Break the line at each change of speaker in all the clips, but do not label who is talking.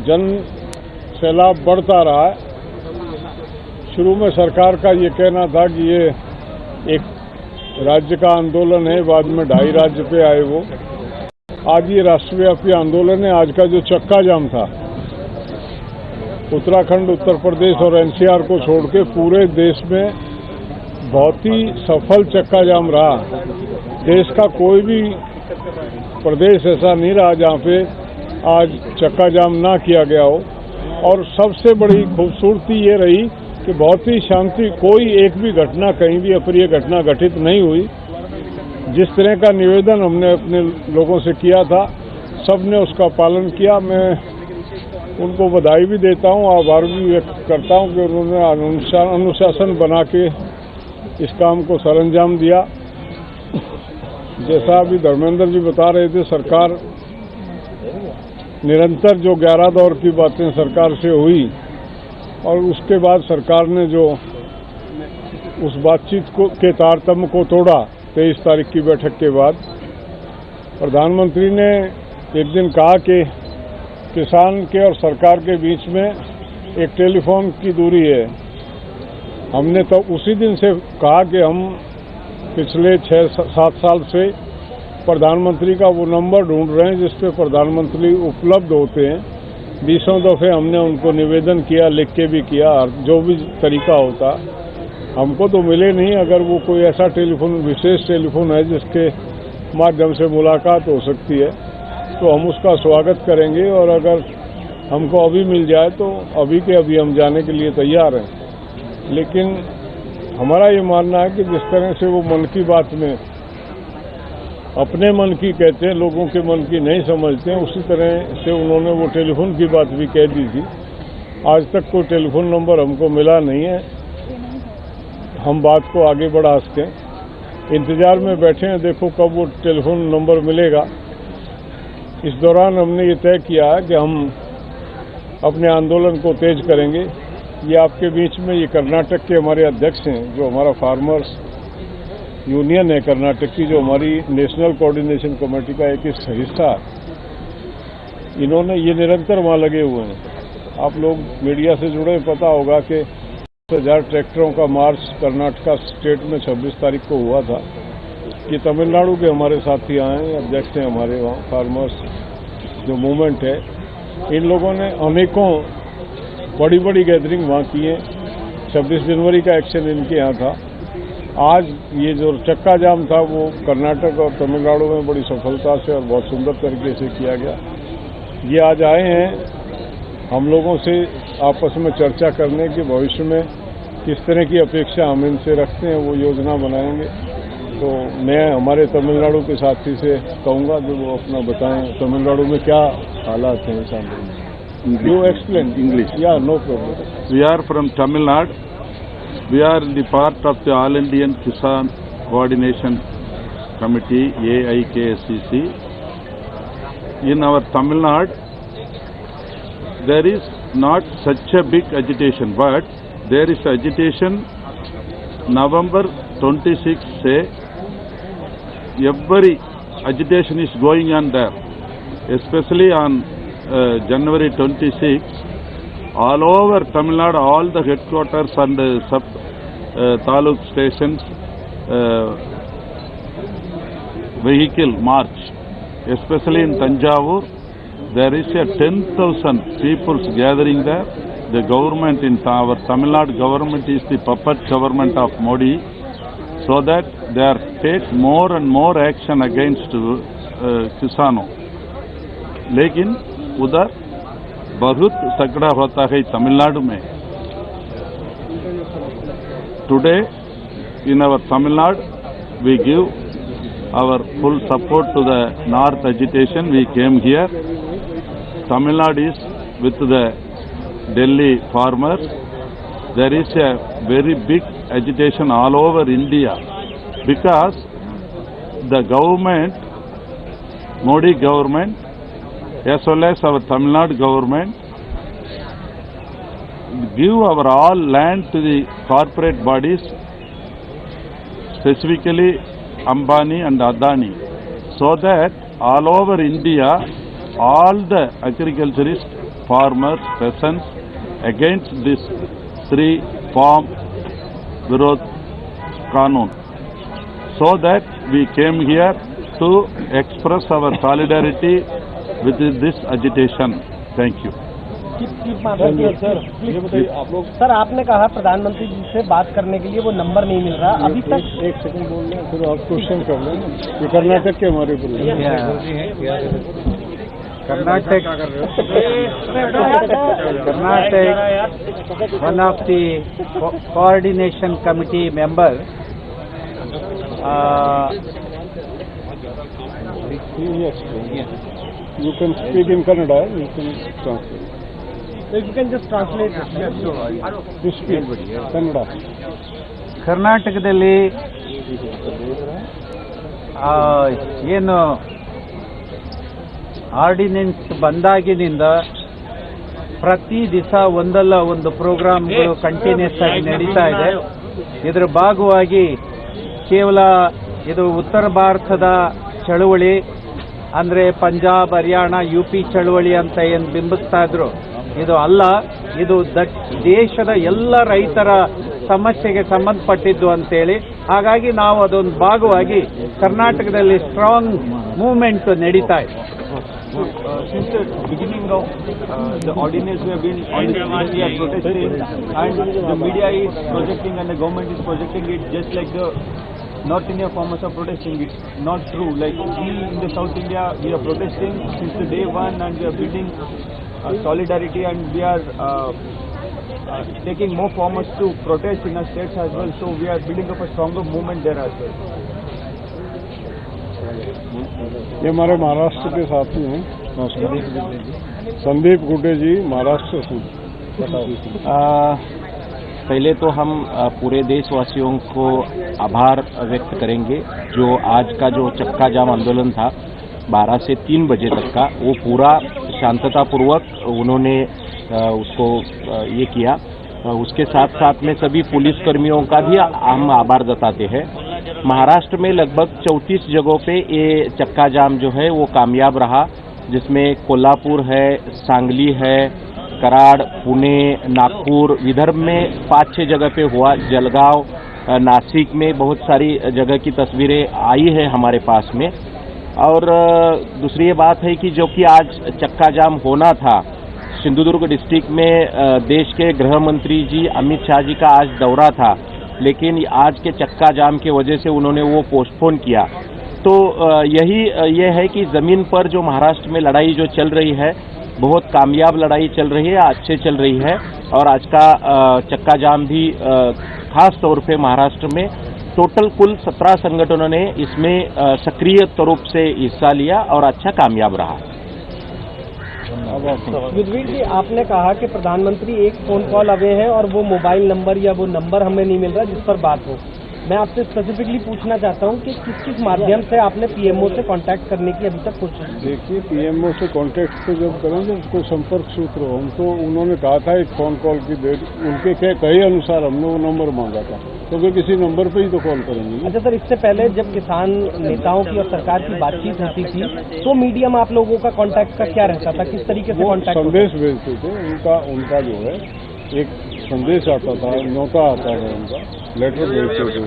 जन सैलाब बढ़ता रहा है। शुरू में सरकार का ये कहना था कि ये एक राज्य का आंदोलन है, बाद में 2.5 राज्य पे आए वो। आज ये राष्ट्रव्यापी आंदोलन है। आज का जो चक्का जाम था, उत्तराखंड, उत्तर प्रदेश और एनसीआर को छोड़ के पूरे देश में बहुत ही सफल चक्का जाम रहा। देश का कोई भी प्रदेश ऐसा नहीं रहा जहाँ पे आज चक्का जाम ना किया गया हो। और सबसे बड़ी खूबसूरती ये रही कि बहुत ही शांति, कोई एक भी घटना, कहीं भी अप्रिय घटना घटित नहीं हुई। जिस तरह का निवेदन हमने अपने लोगों से किया था, सबने उसका पालन किया। मैं उनको बधाई भी देता हूं, आभार भी व्यक्त करता हूं कि उन्होंने अनुशासन बना के इस काम को सरंजाम दिया। जैसा अभी धर्मेंद्र जी बता रहे थे, सरकार निरंतर जो 11 दौर की बातें सरकार से हुई और उसके बाद सरकार ने जो उस बातचीत के तारतम्य को तोड़ा 23 तारीख की बैठक के बाद, प्रधानमंत्री ने एक दिन कहा कि किसान के और सरकार के बीच में एक टेलीफोन की दूरी है। हमने तो उसी दिन से कहा कि हम पिछले 6-7 साल से प्रधानमंत्री का वो नंबर ढूंढ रहे हैं जिस पे प्रधानमंत्री उपलब्ध होते हैं। 20 दफ़े हमने उनको निवेदन किया, लिख के भी किया, जो भी तरीका होता। हमको तो मिले नहीं। अगर वो कोई ऐसा टेलीफोन, विशेष टेलीफोन है जिसके माध्यम से मुलाकात हो सकती है तो हम उसका स्वागत करेंगे। और अगर हमको अभी मिल जाए तो अभी के अभी हम जाने के लिए तैयार हैं। लेकिन हमारा ये मानना है कि जिस तरह से वो मन की बात में अपने मन की कहते हैं, लोगों के मन की नहीं समझते हैं, उसी तरह से उन्होंने वो टेलीफोन की बात भी कह दी थी। आज तक कोई टेलीफोन नंबर हमको मिला नहीं है, हम बात को आगे बढ़ा सकें। इंतजार में बैठे हैं, देखो कब वो टेलीफोन नंबर मिलेगा। इस दौरान हमने ये तय किया है कि हम अपने आंदोलन को तेज करेंगे। ये आपके बीच में ये कर्नाटक के हमारे अध्यक्ष हैं, जो हमारा फार्मर्स यूनियन है कर्नाटक की, जो हमारी नेशनल कोऑर्डिनेशन कमेटी का एक हिस्सा, इन्होंने ये निरंतर वहाँ लगे हुए हैं। आप लोग मीडिया से जुड़े, पता होगा कि 10,000 ट्रैक्टरों का मार्च कर्नाटका स्टेट में 26 तारीख को हुआ था। कि तमिलनाडु के हमारे साथी आए हैं, अध्यक्ष हैं हमारे वहाँ, फार्मर्स जो मूवमेंट है, इन लोगों ने अनेकों बड़ी बड़ी गैदरिंग वहाँ की है। 26 जनवरी का एक्शन इनके यहाँ था। आज ये जो चक्का जाम था वो कर्नाटक और तमिलनाडु में बड़ी सफलता से और बहुत सुंदर तरीके से किया गया। ये आज आए हैं हम लोगों से आपस में चर्चा करने कि भविष्य में किस तरह की अपेक्षा हम इनसे रखते हैं, वो योजना बनाएंगे। तो मैं हमारे तमिलनाडु के साथी से कहूँगा कि वो अपना बताएं तमिलनाडु में क्या हालात हैं इस आंदोलन में। You explain English? या no problem.
We are from Tamil Nadu. We are the part of the All Indian Kisan Coordination Committee, AIKSCC. In our Tamil Nadu, there is not such a big agitation, but there is agitation. November 26 say every agitation is going on there, especially on January 26. All over Tamil Nadu, all the headquarters and sub taluk stations, vehicle march, especially in Tanjavur, there is a 10,000 people gathering there. The government in our Tamil Nadu government is the puppet government of Modi, so that they are take more and more action against किसानों। लेकिन उधर बहुत झगड़ा होता है तमिलनाडु में। Today in our Tamil Nadu we give our full support to the North agitation. We came here. Tamil Nadu is with the Delhi farmers. There is a very big agitation all over India because the government, Modi government, as well as our Tamil Nadu government, give our all land to the corporate bodies, specifically Ambani and Adani, so that all over India all the agriculturists, farmers, peasants against this 3-farm Virod Kanun. So that we came here to express our solidarity with this agitation. Thank you.
Sir आपने कहा प्रधानमंत्री जी से बात करने के लिए वो number नहीं मिल रहा अभी तक।
एक सेकंड बोल रहे हैं, फिर आप क्वेश्चन कर लें। ये कर्नाटक के हमारे
Karnataka, one of the coordination committee members,
You can speak in Kannada, you can translate.
If you can just translate it.
You speak Kannada.
ಕರ್ನಾಟಕದಲ್ಲಿ ಏನು ಆರ್ಡಿನೆನ್ಸ್ ಬಂದಾಗಿನಿಂದ ಪ್ರತಿ ದಿವಸ ಒಂದಲ್ಲ ಒಂದು ಪ್ರೋಗ್ರಾಮ್ಗಳು ಕಂಟಿನ್ಯೂಸ್ ಆಗಿ ನಡೀತಾ ಇದೆ. ಇದರ ಭಾಗವಾಗಿ ಕೇವಲ ಇದು ಉತ್ತರ ಭಾರತದ ಚಳುವಳಿ ಅಂದರೆ ಪಂಜಾಬ್, ಹರಿಯಾಣ, UP ಚಳುವಳಿ ಅಂತ ಏನು ಬಿಂಬಿಸ್ತಾ ಇದ್ರು, ಇದು ಅಲ್ಲ. ಇದು ದೇಶದ ಎಲ್ಲ ರೈತರ ಸಮಸ್ಯೆಗೆ ಸಂಬಂಧಪಟ್ಟಿದ್ದು ಅಂತೇಳಿ, ಹಾಗಾಗಿ ನಾವು ಅದೊಂದು ಭಾಗವಾಗಿ ಕರ್ನಾಟಕದಲ್ಲಿ ಸ್ಟ್ರಾಂಗ್ ಮೂವ್ಮೆಂಟ್ ನಡೀತಾ ಇದೆ.
Since the beginning of the ordinance, we have been on the streets, we are protesting, and the media is projecting and the government is projecting it just like the North India farmers are protesting. It's not true. Like we in the South India, we are protesting since the day one, and we are building solidarity, and we are taking more farmers to protest in our states as well. So we are building up a stronger movement there as well.
ये हमारे महाराष्ट्र के साथी हैं, संदीप गुड्डे जी, महाराष्ट्र से।
पहले तो हम पूरे देशवासियों को आभार व्यक्त करेंगे। जो आज का जो चक्का जाम आंदोलन था 12 से 3 बजे तक का, वो पूरा शांततापूर्वक उन्होंने उसको ये किया। उसके साथ साथ में सभी पुलिसकर्मियों का भी हम आभार जताते हैं। महाराष्ट्र में लगभग 34 जगहों पे ये चक्का जाम जो है वो कामयाब रहा, जिसमें कोल्हापुर है, सांगली है, कराड़, पुणे, नागपुर, विदर्भ में 5-6 जगह पे हुआ, जलगांव, नासिक में बहुत सारी जगह की तस्वीरें आई है हमारे पास में। और दूसरी ये बात है कि जो कि आज चक्का जाम होना था सिंधुदुर्ग डिस्ट्रिक्ट में, देश के गृह मंत्री जी अमित शाह जी का आज दौरा था, लेकिन आज के चक्का जाम की वजह से उन्होंने वो पोस्टपोन किया। तो यही ये है कि ज़मीन पर जो महाराष्ट्र में लड़ाई जो चल रही है, बहुत कामयाब लड़ाई चल रही है, अच्छे चल रही है। और आज का चक्का जाम भी खास तौर पे महाराष्ट्र में टोटल कुल 17 संगठनों ने इसमें सक्रिय रूप से हिस्सा लिया और अच्छा कामयाब रहा।
युद्धवीर जी, आपने कहा कि प्रधानमंत्री एक फोन कॉल अवे है और वो मोबाइल नंबर या वो नंबर हमें नहीं मिल रहा जिस पर बात हो। मैं आपसे स्पेसिफिकली पूछना चाहता हूं कि किस माध्यम से आपने पीएमओ से कांटेक्ट करने की अभी तक कोशिश की?
देखिए, पीएमओ से कांटेक्ट तो जब करेंगे कोई संपर्क सूत्र हो, हमको उन्होंने कहा था एक फोन कॉल की डेट, उनके कहे अनुसार हमने वो नंबर मांगा था, क्योंकि किसी नंबर पे ही तो कॉल करेंगे।
अच्छा सर, इससे पहले जब किसान नेताओं की और सरकार की बातचीत होती थी तो मीडियम आप लोगों का कांटेक्ट का क्या रहता था, किस तरीके से कांटेक्ट?
संदेश भेजते थे, उनका जो है एक संदेश आता था, न्योता आता था, उनका लेटर भेजते थे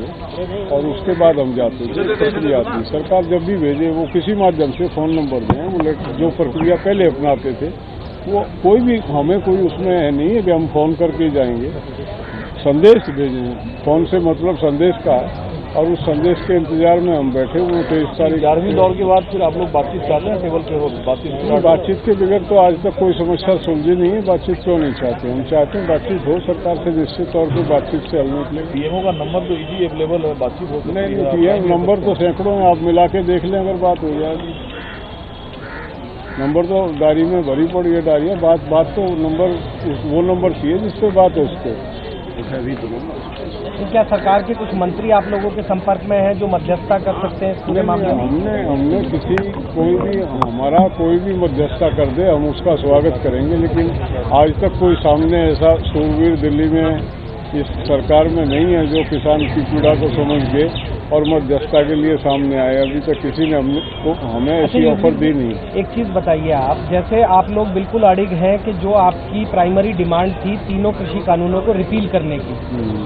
और उसके बाद हम जाते थे। प्रक्रिया थी, सरकार जब भी भेजे वो किसी माध्यम से फोन नंबर दें, वो लेटर जो प्रक्रिया पहले अपनाते थे वो कोई भी हमें कोई उसमें है नहीं है कि हम फोन करके जाएंगे, संदेश भेजें। फोन से मतलब संदेश का, और उस संदेश के इंतजार में हम बैठे हुए थे। इस तारीख 11वीं दौर के बाद फिर आप लोग बातचीत कर रहे हैं, टेबल पे हो बातचीत के बगैर तो आज तक कोई समस्या सुलझी नहीं है। बातचीत क्यों नहीं चाहते? हम चाहते हैं बातचीत हो सरकार से, निश्चित तौर पर बातचीत से हल निकले।
पीएमओ का नंबर तो इजी अवेलेबल है, बातचीत हो
नहीं पीएम नंबर तो सैकड़ों हैं, आप मिला के देख लें अगर बात हो जाएगी। नंबर तो डायरी में भरी पड़ी है, डायरी है, बात तो नंबर वो नंबर चाहिए जिससे बात है उसको।
क्या सरकार के कुछ मंत्री आप लोगों के संपर्क में हैं जो मध्यस्थता कर सकते हैं इस पूरे मामले में?
हमने हमारा कोई भी मध्यस्थता कर दे, हम उसका स्वागत करेंगे, लेकिन आज तक कोई सामने ऐसा सूरवीर दिल्ली में इस सरकार में नहीं है जो किसान की पीड़ा को समझ के और मध्यस्थता के लिए सामने आए। अभी तक किसी ने हमें ऐसी ऑफर दी नहीं।
एक चीज बताइए आप, जैसे आप लोग बिल्कुल अड़िग हैं कि जो आपकी प्राइमरी डिमांड थी तीनों कृषि कानूनों को रिपील करने की,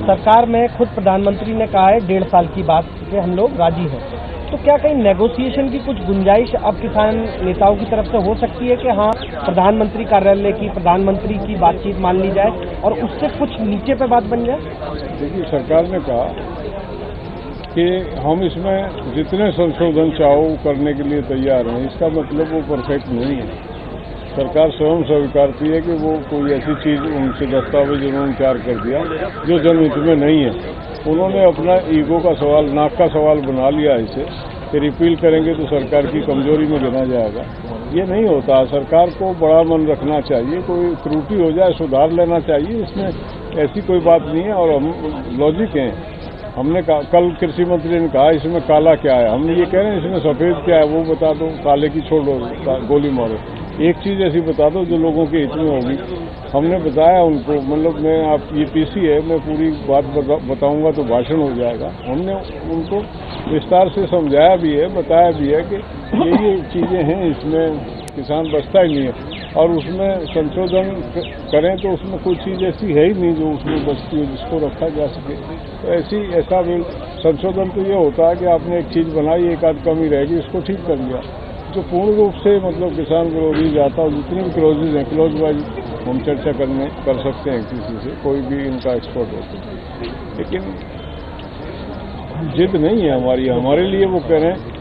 सरकार में खुद प्रधानमंत्री ने कहा है 1.5 साल की बात कि हम लोग राजी हैं, तो क्या कहीं नेगोशिएशन की कुछ गुंजाइश अब किसान नेताओं की तरफ से हो सकती है कि हाँ प्रधानमंत्री कार्यालय की प्रधानमंत्री की बातचीत मान ली जाए और उससे कुछ नीचे पे बात बन जाए?
देखिए, सरकार ने कहा कि हम इसमें जितने संशोधन चाहो करने के लिए तैयार हैं। इसका मतलब वो परफेक्ट नहीं है। सरकार स्वयं स्वीकारती है कि वो कोई ऐसी चीज उनसे दस्तावेज उन्होंने तैयार कर दिया जो जनहित में नहीं है। उन्होंने अपना ईगो का सवाल, नाक का सवाल बना लिया इसे कि रिपील करेंगे तो सरकार की कमजोरी में गिना जाएगा। ये नहीं होता। सरकार को बड़ा मन रखना चाहिए, कोई त्रुटि हो जाए सुधार लेना चाहिए, इसमें ऐसी कोई बात नहीं है। और हम लॉजिक हैं। हमने कल कृषि मंत्री ने कहा इसमें काला क्या है, हम ये कह रहे हैं इसमें सफेद क्या है वो बता दो, काले की छोड़ो, गोली मारो। एक चीज ऐसी बता दो जो लोगों के हित में होगी। हमने बताया उनको, मतलब मैं आप ये पीसी है, मैं पूरी बात बताऊंगा तो भाषण हो जाएगा। हमने उनको विस्तार से समझाया भी है, बताया भी है कि ये चीजें हैं, इसमें किसान बचता ही नहीं है। और उसमें संशोधन करें तो उसमें कोई चीज ऐसी है ही नहीं जो उसमें बचती है जिसको रखा जा सके। तो ऐसा भी संशोधन तो ये होता है कि आपने एक चीज बनाई, एक आध कमी रहेगी, इसको ठीक कर लिया। जो पूर्ण रूप से मतलब किसान विरोधी जाता है, जितनी भी क्लोजेज हैं, क्लोज वाइज हम चर्चा कर सकते हैं किसी से, कोई भी इनका एक्सपर्ट हो। लेकिन जिद नहीं है हमारी। हमारे लिए वो कह रहे हैं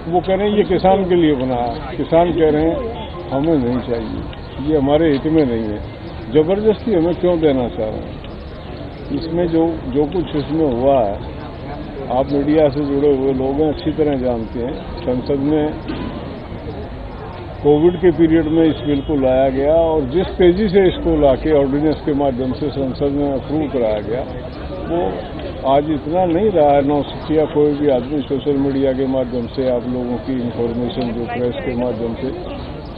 वो कह रहे हैं ये किसान के लिए बना है। किसान कह रहे हैं हमें नहीं चाहिए, ये हमारे हित में नहीं है। जबरदस्ती हमें क्यों देना चाह रहे हैं? इसमें जो कुछ इसमें हुआ है, आप मीडिया से जुड़े हुए लोग हैं, अच्छी तरह जानते हैं। संसद में कोविड के पीरियड में इस बिल को लाया गया और जिस तेजी से इसको लाके ऑर्डिनेंस के माध्यम से संसद में अप्रूव कराया गया, वो आज इतना नहीं रहा है। नौसिखिया कोई भी आदमी सोशल मीडिया के माध्यम से, आप लोगों की इंफॉर्मेशन जो प्रेस के माध्यम से,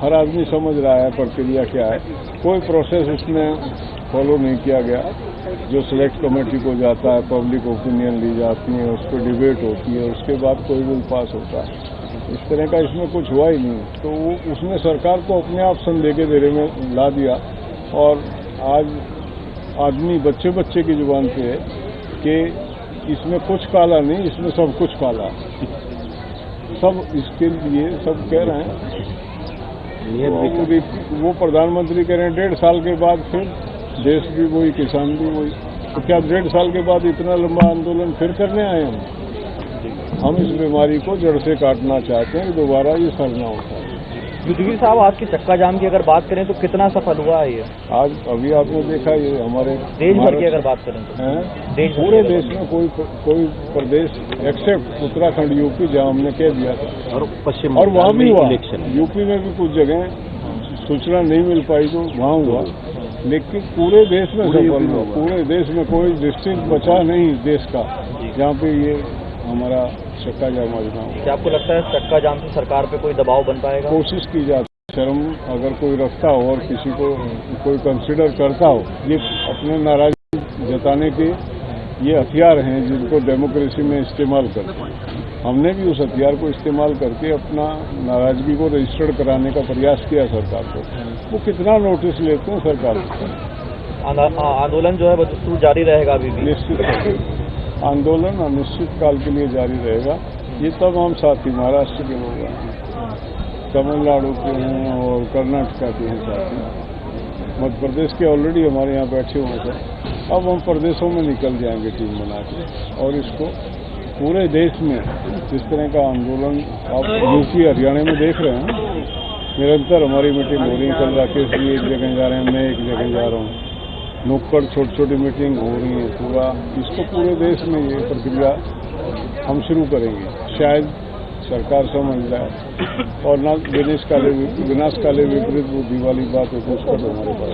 हर आदमी समझ रहा है प्रक्रिया क्या है। कोई प्रोसेस उसमें फॉलो नहीं किया गया। जो सिलेक्ट कमेटी को जाता है, पब्लिक ओपिनियन ली जाती है, उस पर डिबेट होती है, उसके बाद कोई बिल पास होता है। इस तरह का इसमें कुछ हुआ ही नहीं। तो उसने सरकार को अपने आप संदेह के घेरे में ला दिया। और आज आदमी बच्चे की जुबान पे है कि इसमें कुछ काला नहीं, इसमें सब कुछ काला। सब इसके लिए सब कह रहे हैं। वो प्रधानमंत्री कह रहे हैं 1.5 साल के बाद फिर देश भी वही, किसान भी वही। तो क्या 1.5 साल के बाद इतना लंबा आंदोलन फिर करने आए हम इस बीमारी को जड़ से काटना चाहते हैं, दोबारा ये फैलना होता है।
युद्धवीर साहब, आज के चक्का जाम की अगर बात करें तो कितना सफल हुआ है ये?
आज अभी आपने देखा, ये हमारे
देश भर की अगर बात करें तो
पूरे देश में कोई प्रदेश एक्सेप्ट उत्तराखंड, यूपी, जहाँ हमने कह दिया था,
और पश्चिम
और वहाँ भी हुआ।
इलेक्शन
यूपी में भी कुछ जगह सूचना नहीं मिल पाई तो वहाँ हुआ, लेकिन पूरे देश में सफल हुआ। पूरे देश में कोई डिस्ट्रिक्ट बचा नहीं देश का जहाँ पे ये हमारा चक्का जाम आज ना हो।
क्या आपको लगता है चक्का जाम से सरकार पे कोई दबाव बन पाएगा?
कोशिश की जाती है। शर्म अगर कोई रखता हो और किसी को कोई कंसिडर करता हो, ये अपने नाराजगी जताने के ये हथियार हैं जिनको डेमोक्रेसी में इस्तेमाल करते हैं। हमने भी उस हथियार को इस्तेमाल करके अपना नाराजगी को रजिस्टर्ड कराने का प्रयास किया सरकार को। वो कितना नोटिस लेते हैं सरकार को।
आंदोलन जो है वो तो जारी रहेगा अभी भी?
निश्चित आंदोलन अनिश्चित काल के लिए जारी रहेगा। ये तमाम साथी महाराष्ट्र के लोग हैं, तमिलनाडु के हैं और कर्नाटका के हैं साथी, मध्य प्रदेश के ऑलरेडी हमारे यहाँ बैठे हुए थे। अब हम प्रदेशों में निकल जाएंगे टीम बना के, और इसको पूरे देश में इस तरह का आंदोलन आप यूपी हरियाणा में देख रहे हैं। निरंतर हमारी मीटिंग हो रही है। कल राकेश जी एक जगह जा रहे हैं, मैं एक जगह जा रहा हूँ। नुक्कड़ छोटी मीटिंग हो रही है। पूरा इसको पूरे देश में ये प्रक्रिया हम शुरू करेंगे। शायद सरकार समझ जाए और ना विनाश काले विपरीत बुद्धि वाली बात है, उसका तो हमारे पास